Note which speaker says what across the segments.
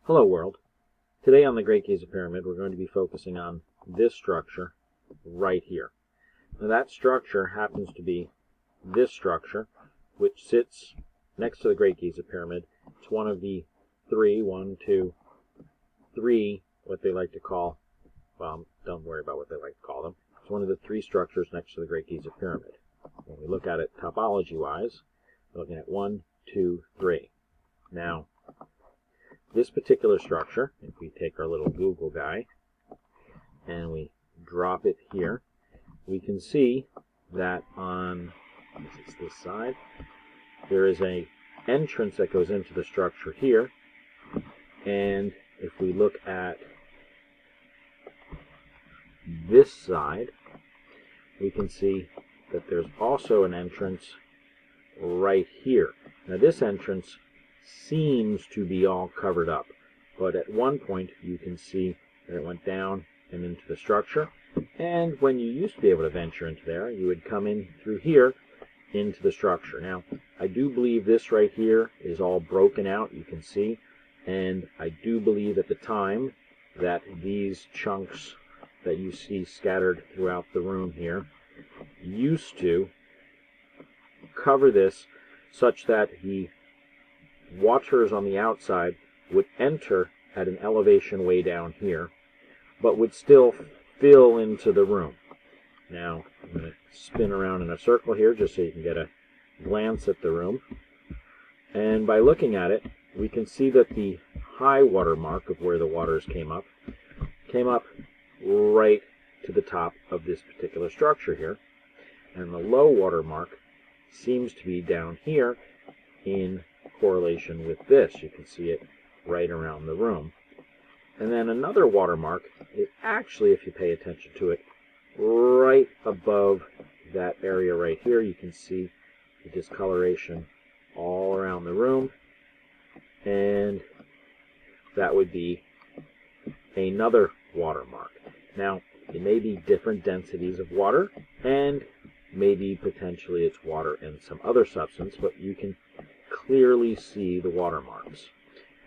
Speaker 1: Hello world. Today on the Great GIZA Pyramid we're going to be focusing on this structure right here. Now that structure happens to be this structure which sits next to the Great GIZA Pyramid. It's one of the three, what they like to call, well, don't worry about what they like to call them. It's one of the three structures next to the Great GIZA Pyramid. When we look at it topology-wise, we're looking at 1, 2, 3. Now, this particular structure, if we take our little Google guy and we drop it here, we can see that on this side, there is an entrance that goes into the structure here. And if we look at this side, we can see that there's also an entrance right here. Now this entrance seems to be all covered up, but at one point you can see that it went down and into the structure, and when you used to be able to venture into there, you would come in through here into the structure. Now I do believe this right here is all broken out, you can see, and I do believe at the time that these chunks that you see scattered throughout the room here used to cover this such that the waters on the outside would enter at an elevation way down here, but would still fill into the room. Now, I'm going to spin around in a circle here just so you can get a glance at the room. And by looking at it, we can see that the high water mark of where the waters came up right to the top of this particular structure here. And the low water mark seems to be down here in correlation with this. You can see it right around the room. And then another watermark is actually, if you pay attention to it, right above that area right here. You can see the discoloration all around the room, and that would be another watermark. Now, it may be different densities of water, and maybe potentially it's water and some other substance, but you can clearly see the watermarks.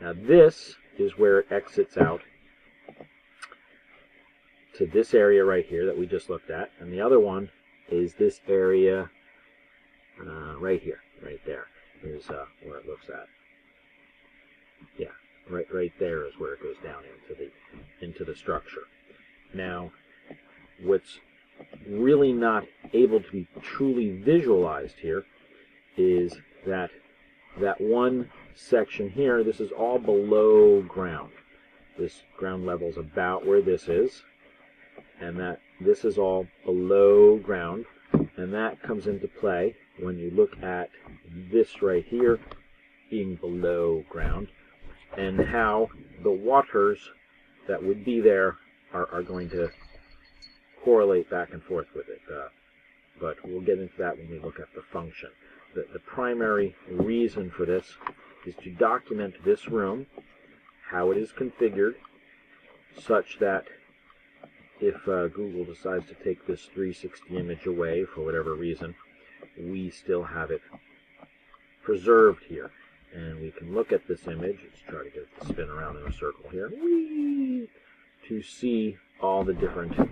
Speaker 1: Now this is where it exits out to this area right here that we just looked at, and the other one is this area right here, right there is where it looks at. Yeah, right there is where it goes down into the structure. Now, what's really not able to be truly visualized here is that one section here, this is all below ground. This ground level is about where this is, and that this is all below ground, and that comes into play when you look at this right here being below ground, and how the waters that would be there are going to correlate back and forth with it. But we'll get into that when we look at the function. The primary reason for this is to document this room, how it is configured, such that if Google decides to take this 360 image away for whatever reason, we still have it preserved here. And we can look at this image, let's try to get it to spin around in a circle here, to see all the different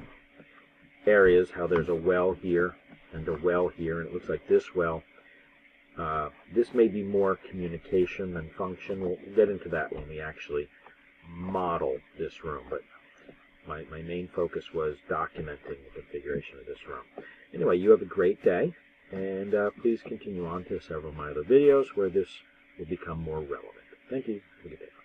Speaker 1: areas, how there's a well here and a well here, and it looks like this well. This may be more communication than function. We'll get into that when we actually model this room, but my main focus was documenting the configuration of this room. Anyway, you have a great day, and please continue on to several of my other videos where this will become more relevant. Thank you. Have a good day.